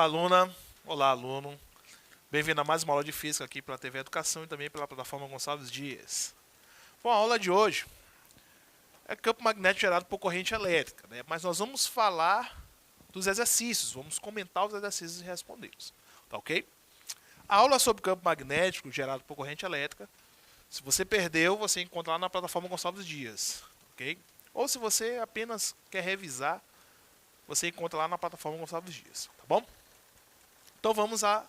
aluna, olá aluno, bem-vindo a mais uma aula de Física aqui pela TV Educação e também pela plataforma Gonçalves Dias. Bom, a aula de hoje é campo magnético gerado por corrente elétrica, né? Mas nós vamos falar dos exercícios, vamos comentar os exercícios e respondê-los, tá ok? A aula sobre campo magnético gerado por corrente elétrica, se você perdeu, você encontra lá na plataforma Gonçalves Dias, ok? Ou se você apenas quer revisar, você encontra lá na plataforma Gonçalves Dias, tá bom? Então vamos à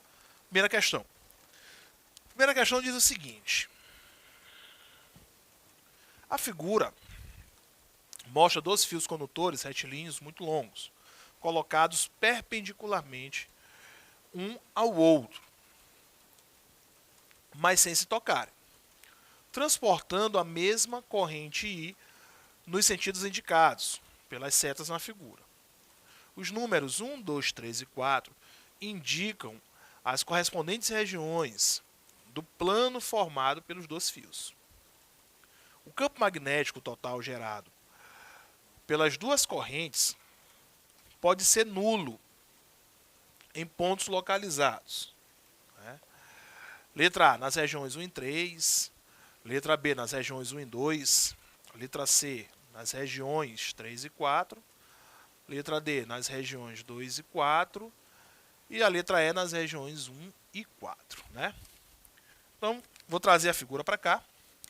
primeira questão. A primeira questão diz o seguinte: a figura mostra dois fios condutores retilíneos muito longos, colocados perpendicularmente um ao outro, mas sem se tocarem, transportando a mesma corrente I nos sentidos indicados pelas setas na figura. Os números 1, 2, 3 e 4 indicam as correspondentes regiões do plano formado pelos dois fios. O campo magnético total gerado pelas duas correntes pode ser nulo em pontos localizados, né? Letra A nas regiões 1 e 3, letra B nas regiões 1 e 2, letra C nas regiões 3 e 4, letra D nas regiões 2 e 4 e a letra E nas regiões 1 e 4, né? Então, vou trazer a figura para cá,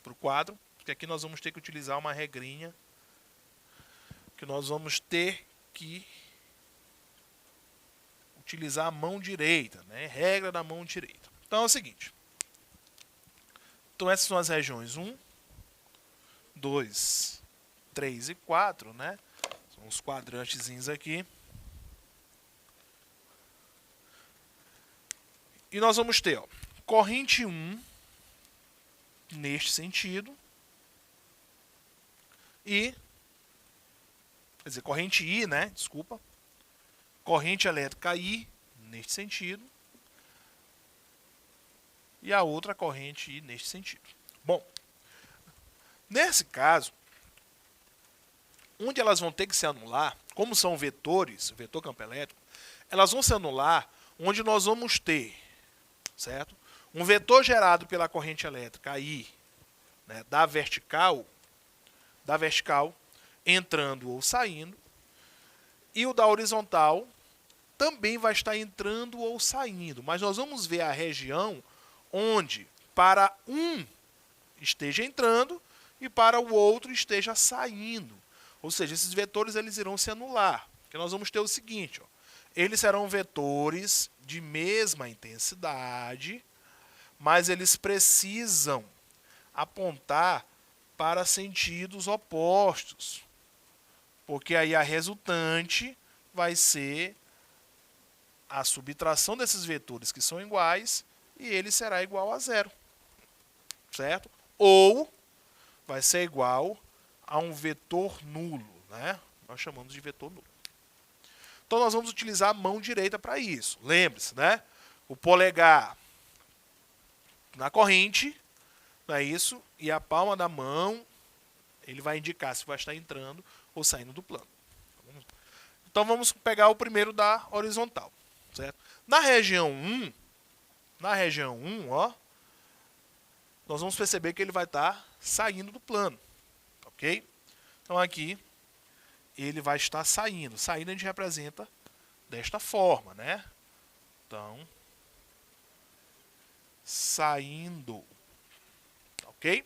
para o quadro, porque aqui nós vamos ter que utilizar uma regrinha que nós vamos ter que utilizar a mão direita, né? Regra da mão direita. Então é o seguinte. Então essas são as regiões 1, 2, 3 e 4, né? São os quadrantezinhos aqui. E nós vamos ter, ó, corrente 1 neste sentido e, quer dizer, corrente I, né? Desculpa. Corrente elétrica I neste sentido e a outra corrente I neste sentido. Bom, nesse caso, onde elas vão ter que se anular, como são vetores, vetor campo elétrico, elas vão se anular onde nós vamos ter, certo? Um vetor gerado pela corrente elétrica I, né, da vertical entrando ou saindo, e o da horizontal também vai estar entrando ou saindo, mas nós vamos ver a região onde para um esteja entrando e para o outro esteja saindo. Ou seja, esses vetores eles irão se anular. Porque nós vamos ter o seguinte, ó, eles serão vetores de mesma intensidade, mas eles precisam apontar para sentidos opostos. Porque aí a resultante vai ser a subtração desses vetores que são iguais e ele será igual a zero, certo? Ou vai ser igual a um vetor nulo, né? Nós chamamos de vetor nulo. Então nós vamos utilizar a mão direita para isso. Lembre-se, né? O polegar na corrente, não é isso? E a palma da mão, ele vai indicar se vai estar entrando ou saindo do plano. Então vamos pegar o primeiro da horizontal, certo? Na região 1, ó, nós vamos perceber que ele vai estar saindo do plano, ok? Então aqui ele vai estar saindo. Saindo a gente representa desta forma, né? Então, saindo, ok?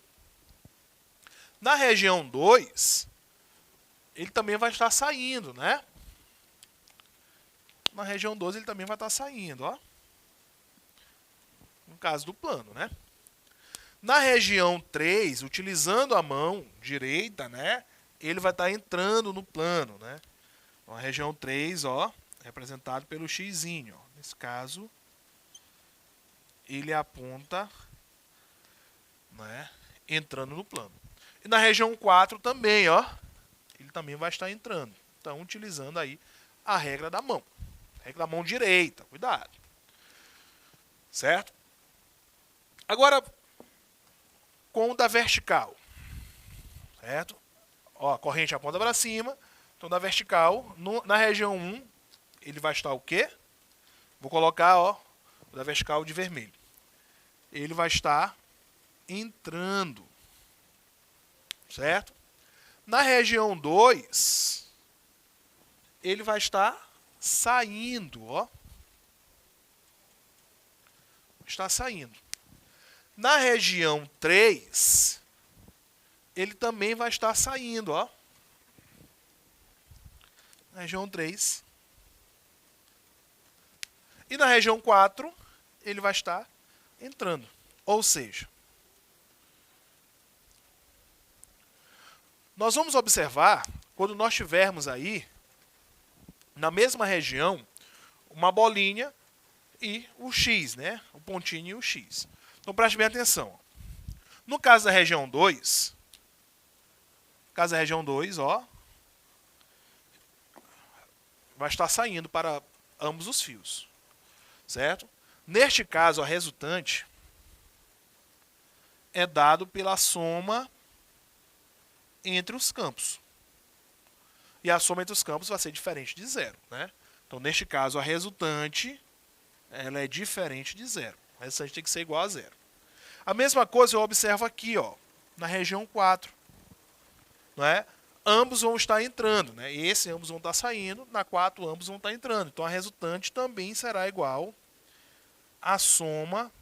Na região 2, ele também vai estar saindo, né? Na região 2 ele também vai estar saindo, ó. No caso do plano, né? Na região 3, utilizando a mão direita, né? Ele vai estar entrando no plano, né? Então, a região 3, ó, representado pelo xizinho, ó. Nesse caso, ele aponta, né, entrando no plano. E na região 4 também, ó, ele também vai estar entrando. Então, utilizando aí a regra da mão. Regra da mão direita, cuidado. Certo? Agora, com o da vertical. Certo? Ó, a corrente aponta para cima. Então, da vertical, na região 1, ele vai estar o quê? Vou colocar, ó, o da vertical de vermelho. Ele vai estar entrando, certo? Na região 2, ele vai estar saindo, ó. Está saindo. Na região 3, ele também vai estar saindo, ó. Na região 3. E na região 4, ele vai estar entrando. Ou seja, nós vamos observar, quando nós tivermos aí, na mesma região, uma bolinha e o X, né? O pontinho e o X. Então preste bem atenção. No caso da região 2, ó, vai estar saindo para ambos os fios, certo? Neste caso, a resultante é dado pela soma entre os campos. E a soma entre os campos vai ser diferente de zero, né? Então, neste caso, a resultante ela é diferente de zero. A resultante tem que ser igual a zero. A mesma coisa eu observo aqui, ó, na região 4. Não é? Ambos vão estar entrando, né? Esse ambos vão estar saindo, na 4 ambos vão estar entrando. Então a resultante também será igual à soma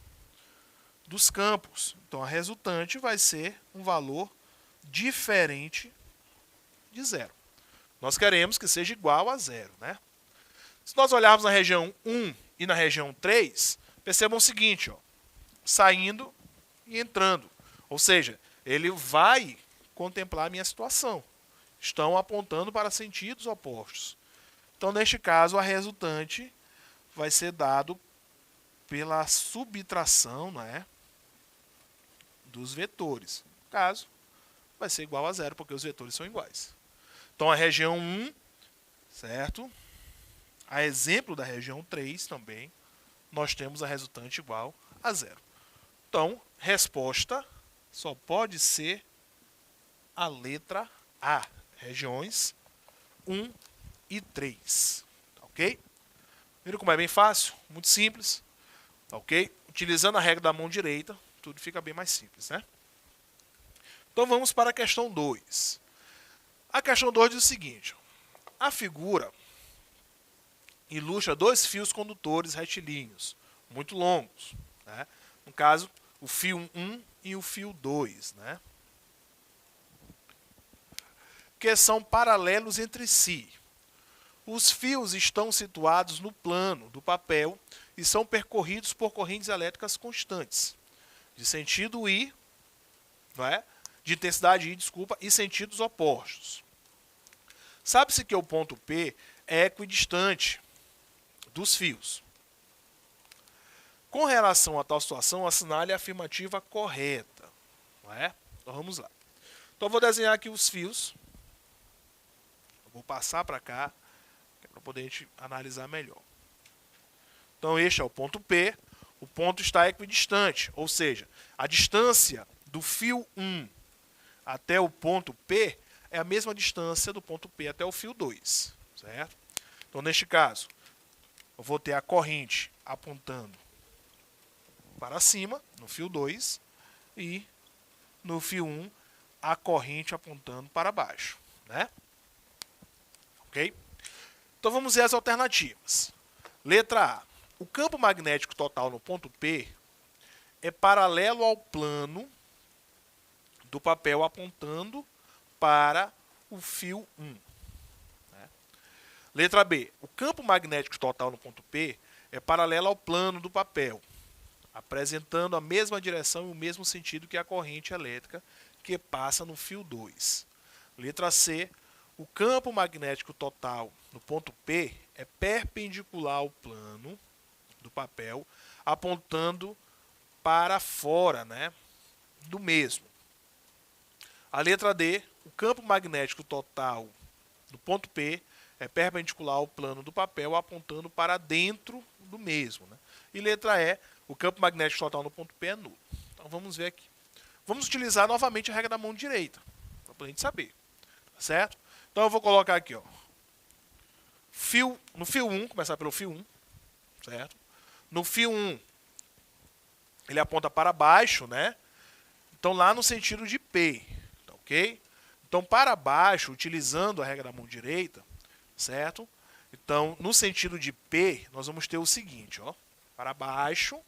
dos campos. Então a resultante vai ser um valor diferente de zero. Nós queremos que seja igual a zero, né? Se nós olharmos na região 1 e na região 3, percebam o seguinte, ó, saindo e entrando. Ou seja, ele vai contemplar a minha situação. Estão apontando para sentidos opostos. Então, neste caso, a resultante vai ser dado pela subtração, né, dos vetores. No caso, vai ser igual a zero, porque os vetores são iguais. Então, a região 1, certo? A exemplo da região 3 também, nós temos a resultante igual a zero. Então, resposta só pode ser a letra A. Regiões 1 e 3. Ok? Viram como é bem fácil? Muito simples. Ok? Utilizando a regra da mão direita, tudo fica bem mais simples, né? Então vamos para a questão 2. A questão 2 diz o seguinte. A figura ilustra dois fios condutores retilíneos, muito longos, né? No caso, o fio 1 e o fio 2, né? Que são paralelos entre si. Os fios estão situados no plano do papel e são percorridos por correntes elétricas constantes, de sentido I, não é? De intensidade I, desculpa, e sentidos opostos. Sabe-se que o ponto P é equidistante dos fios. Com relação a tal situação, assinale a afirmativa correta. Não é? Então vamos lá. Então eu vou desenhar aqui os fios. Eu vou passar para cá, para poder a gente analisar melhor. Então este é o ponto P. O ponto está equidistante, ou seja, a distância do fio 1 até o ponto P é a mesma distância do ponto P até o fio 2. Certo? Então neste caso, eu vou ter a corrente apontando para cima, no fio 2, e no fio 1, a corrente apontando para baixo, né? Ok? Então vamos ver as alternativas. Letra A. O campo magnético total no ponto P é paralelo ao plano do papel apontando para o fio 1. Né? Letra B. O campo magnético total no ponto P é paralelo ao plano do papel, apresentando a mesma direção e o mesmo sentido que a corrente elétrica que passa no fio 2. Letra C. O campo magnético total no ponto P é perpendicular ao plano do papel, apontando para fora, né, do mesmo. A letra D. O campo magnético total do ponto P é perpendicular ao plano do papel, apontando para dentro do mesmo. Né? E letra E. O campo magnético total no ponto P é nulo. Então vamos ver aqui. Vamos utilizar novamente a regra da mão direita, para a gente saber. Certo? Então eu vou colocar aqui, ó, no fio 1, começar pelo fio 1, certo? No fio 1, ele aponta para baixo, né? Então, lá no sentido de P, tá ok? Então, para baixo, utilizando a regra da mão direita, certo? Então, no sentido de P, nós vamos ter o seguinte, ó. Para baixo,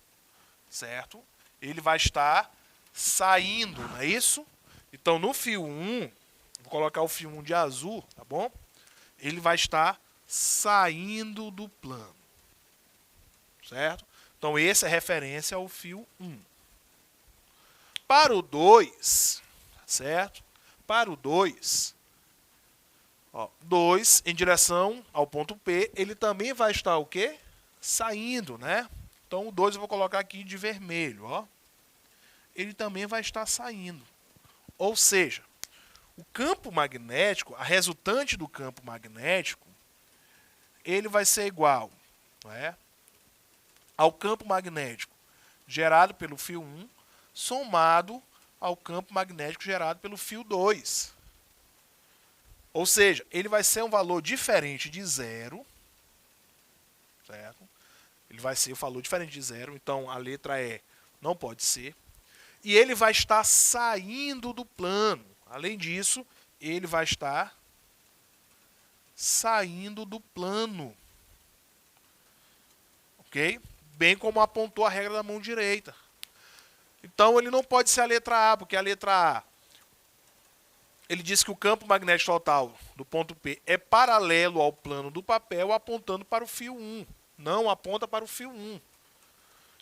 certo? Ele vai estar saindo, não é isso? Então, no fio 1, vou colocar o fio 1 de azul, tá bom? Ele vai estar saindo do plano, certo? Então, essa é referência ao fio 1. Para o 2, certo? Para o 2, 2 em direção ao ponto P, ele também vai estar o quê? Saindo, né? Então, o 2 eu vou colocar aqui de vermelho, ó. Ele também vai estar saindo. Ou seja, o campo magnético, a resultante do campo magnético, ele vai ser igual, não é, ao campo magnético gerado pelo fio 1, somado ao campo magnético gerado pelo fio 2. Ou seja, ele vai ser um valor diferente de zero, certo? Ele vai ser um valor diferente de zero, então a letra E não pode ser. E ele vai estar saindo do plano. Além disso, ele vai estar saindo do plano. Ok? Bem como apontou a regra da mão direita. Então, ele não pode ser a letra A, porque a letra A, ele diz que o campo magnético total do ponto P é paralelo ao plano do papel, apontando para o fio 1. Não aponta para o fio 1.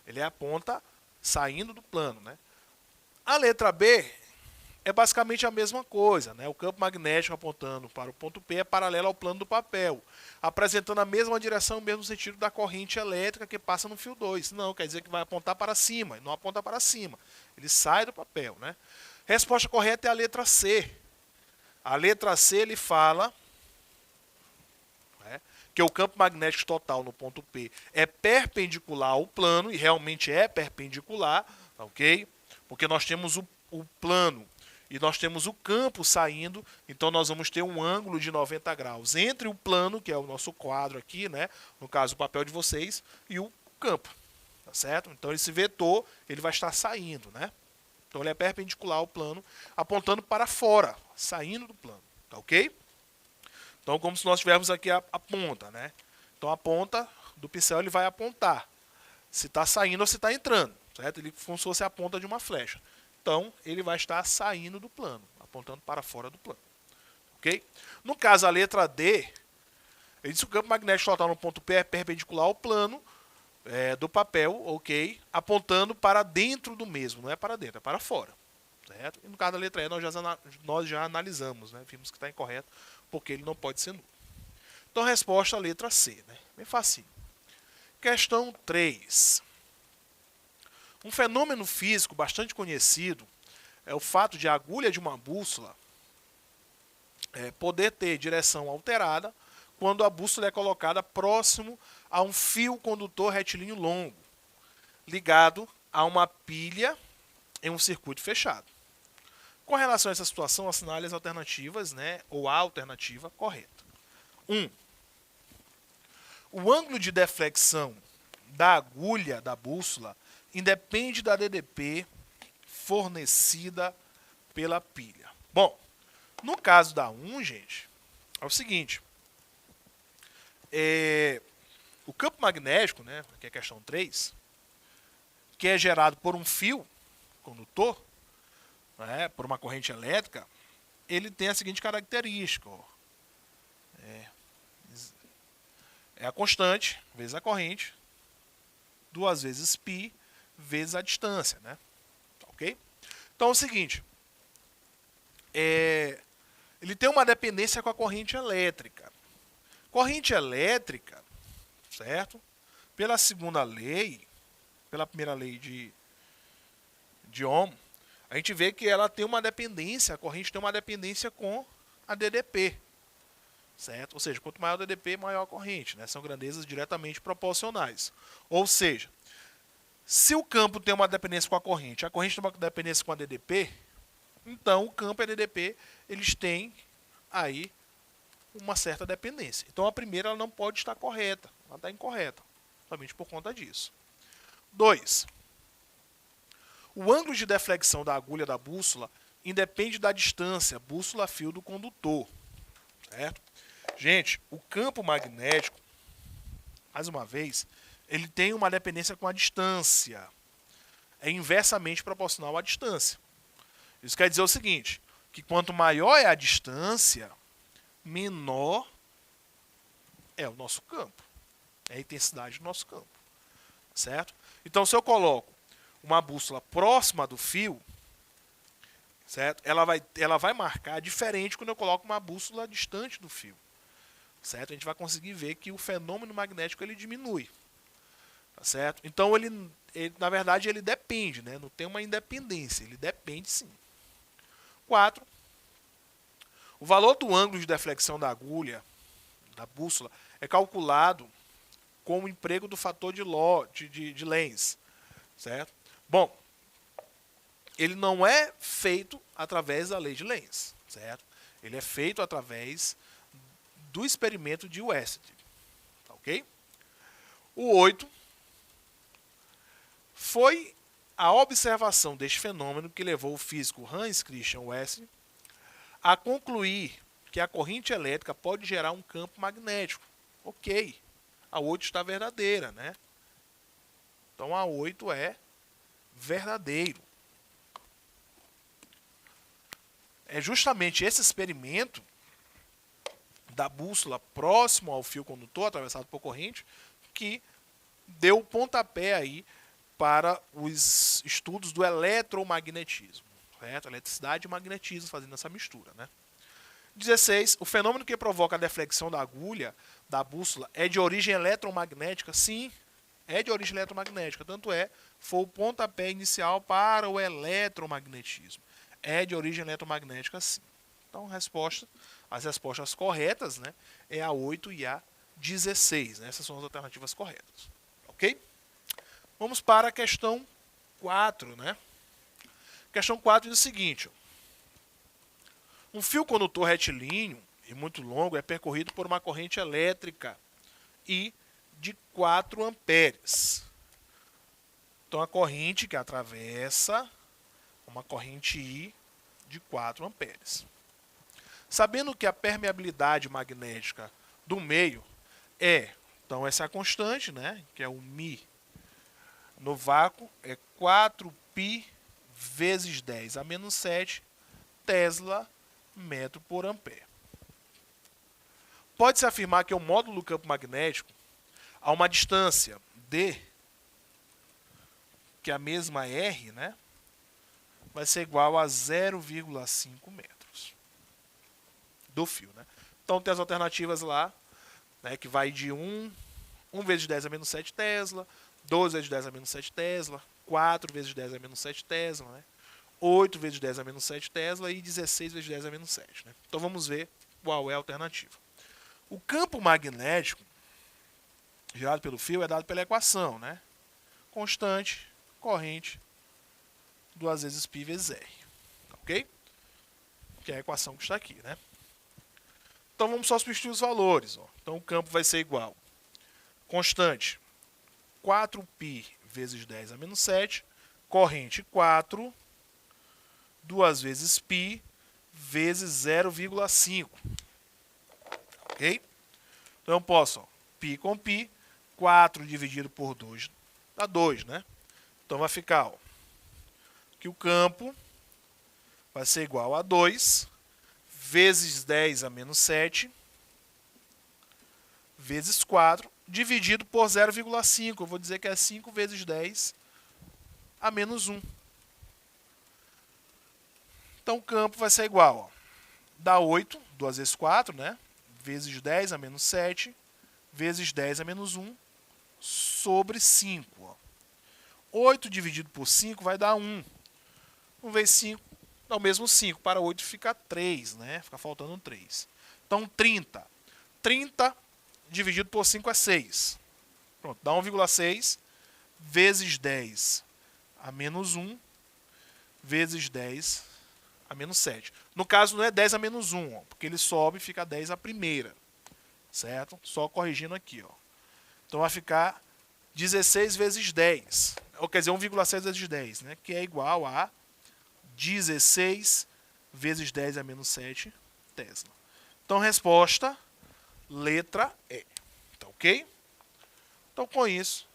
Ele aponta saindo do plano, né? A letra B é basicamente a mesma coisa, né? O campo magnético apontando para o ponto P é paralelo ao plano do papel, apresentando a mesma direção, o mesmo sentido da corrente elétrica que passa no fio 2. Não, quer dizer que vai apontar para cima, não aponta para cima. Ele sai do papel, né? Resposta correta é a letra C. A letra C, ele fala, né, que o campo magnético total no ponto P é perpendicular ao plano, e realmente é perpendicular, ok? Porque nós temos o plano e nós temos o campo saindo, então nós vamos ter um ângulo de 90 graus entre o plano, que é o nosso quadro aqui, né? No caso o papel de vocês, e o campo, tá certo? Então esse vetor, ele vai estar saindo, né? Então ele é perpendicular ao plano, apontando para fora, saindo do plano, tá ok? Então como se nós tivéssemos aqui a ponta, né? Então a ponta do pincel, ele vai apontar se está saindo ou se está entrando, certo? Ele como se fosse a ponta de uma flecha. Então, ele vai estar saindo do plano, apontando para fora do plano. Ok? No caso, a letra D, ele diz que o campo magnético total no ponto P é perpendicular ao plano do papel, ok? Apontando para dentro do mesmo, não é para dentro, é para fora. Certo? E no caso da letra E, nós já analisamos, né? Vimos que está incorreto, porque ele não pode ser nulo. Então, resposta a letra C, né? Bem facinho. Questão 3. Um fenômeno físico bastante conhecido é o fato de a agulha de uma bússola poder ter direção alterada quando a bússola é colocada próximo a um fio condutor retilíneo longo, ligado a uma pilha em um circuito fechado. Com relação a essa situação, assinale as alternativas, né, ou a alternativa correta. 1. O ângulo de deflexão da agulha da bússola independe da DDP fornecida pela pilha. Bom, no caso da 1, gente, é o seguinte. O campo magnético, né, que é a questão 3, que é gerado por um fio condutor, né, por uma corrente elétrica, ele tem a seguinte característica. Ó. É a constante vezes a corrente, 2 vezes π vezes a distância, né? Ok? Então é o seguinte, ele tem uma dependência com a corrente elétrica. Corrente elétrica, certo? Pela segunda lei, pela primeira lei de Ohm, a gente vê que ela tem uma dependência, a corrente tem uma dependência com a DDP, certo? Ou seja, quanto maior o DDP, maior a corrente, né? São grandezas diretamente proporcionais. Ou seja, se o campo tem uma dependência com a corrente tem uma dependência com a DDP, então o campo e a DDP, eles têm aí uma certa dependência. Então a primeira ela não pode estar correta, ela está incorreta. somente por conta disso. 2. O ângulo de deflexão da agulha da bússola independe da distância bússola-fio do condutor. Certo? Gente, o campo magnético, mais uma vez, ele tem uma dependência com a distância. É inversamente proporcional à distância. Isso quer dizer o seguinte, que quanto maior é a distância, menor é o nosso campo. É a intensidade do nosso campo. Certo? Então, se eu coloco uma bússola próxima do fio, certo? Ela vai marcar diferente quando eu coloco uma bússola distante do fio. Certo? A gente vai conseguir ver que o fenômeno magnético ele diminui. Tá certo? Então, na verdade, ele depende, né? Não tem uma independência, ele depende sim. 4. O valor do ângulo de deflexão da agulha, da bússola, é calculado com o emprego do fator de Lenz. Certo? Bom, ele não é feito através da lei de Lenz. Certo? Ele é feito através do experimento de Wested. Tá, ok? O 8 foi a observação deste fenômeno que levou o físico Hans Christian Wested a concluir que a corrente elétrica pode gerar um campo magnético. Ok, a 8 está verdadeira, né? Então a 8 é verdadeiro. É justamente esse experimento da bússola próximo ao fio condutor, atravessado por corrente, que deu o pontapé aí para os estudos do eletromagnetismo. Certo? Eletricidade e magnetismo fazendo essa mistura. Né? 16. O fenômeno que provoca a deflexão da agulha da bússola é de origem eletromagnética? Sim, é de origem eletromagnética. Tanto foi o pontapé inicial para o eletromagnetismo. É de origem eletromagnética, sim. Então, as respostas corretas, né, é a 8 e a 16. Né? Essas são as alternativas corretas. Ok? Vamos para a questão 4. Né? Questão 4 diz o seguinte. Um fio condutor retilíneo e muito longo é percorrido por uma corrente elétrica I de 4 amperes. Então, a corrente que atravessa uma corrente I de 4 amperes. Sabendo que a permeabilidade magnética do meio então essa é a constante, né, que é o μ no vácuo, é 4π vezes 10 a menos 7 Tesla metro por ampere. Pode-se afirmar que o módulo do campo magnético a uma distância d, que é a mesma r, né, vai ser igual a 0,5 metros do fio. Né? Então tem as alternativas lá, né, que vai de 1 vezes 10 a menos 7 Tesla, 12 vezes 10 a menos 7 Tesla, 4 vezes 10 a menos 7 Tesla, né? 8 vezes 10 a menos 7 Tesla e 16 vezes 10 a menos 7. Né? Então vamos ver qual é a alternativa. O campo magnético gerado pelo fio é dado pela equação, né? Constante, corrente, 2 vezes π vezes r. Ok? Que é a equação que está aqui, né? Então vamos só substituir os valores. Ó. Então o campo vai ser igual. Constante, 4π vezes 10 a menos 7. Corrente, 4. 2 vezes π vezes 0,5. Ok? Então eu posso, ó, π com π, 4 dividido por 2 dá 2, né? Então vai ficar, ó, que o campo vai ser igual a 2 vezes 10 a menos 7 vezes 4 dividido por 0,5. Eu vou dizer que é 5 vezes 10 a menos 1. Então o campo vai ser igual, ó, dá 8, 2 vezes 4, né? Vezes 10 a menos 7 vezes 10 a menos 1 sobre 5. Ó. 8 dividido por 5 vai dar 1. 1 vezes 5 dá o mesmo 5. Para 8 fica 3, né? Fica faltando 3. Então 30. 30 dividido por 5 é 6. Pronto, dá 1,6 vezes 10 a menos 1 vezes 10 a menos 7. No caso não é 10 a menos 1, ó, porque ele sobe e fica 10 a primeira. Certo? Só corrigindo aqui. Ó. Então vai ficar 16 vezes 10, ou quer dizer, 1,6 vezes 10, né? Que é igual a 16 vezes 10 a menos 7 Tesla. Então, resposta, letra E. Tá ok? Então, com isso,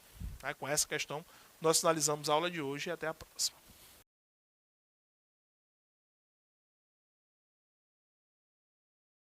né, com essa questão, nós finalizamos a aula de hoje e até a próxima.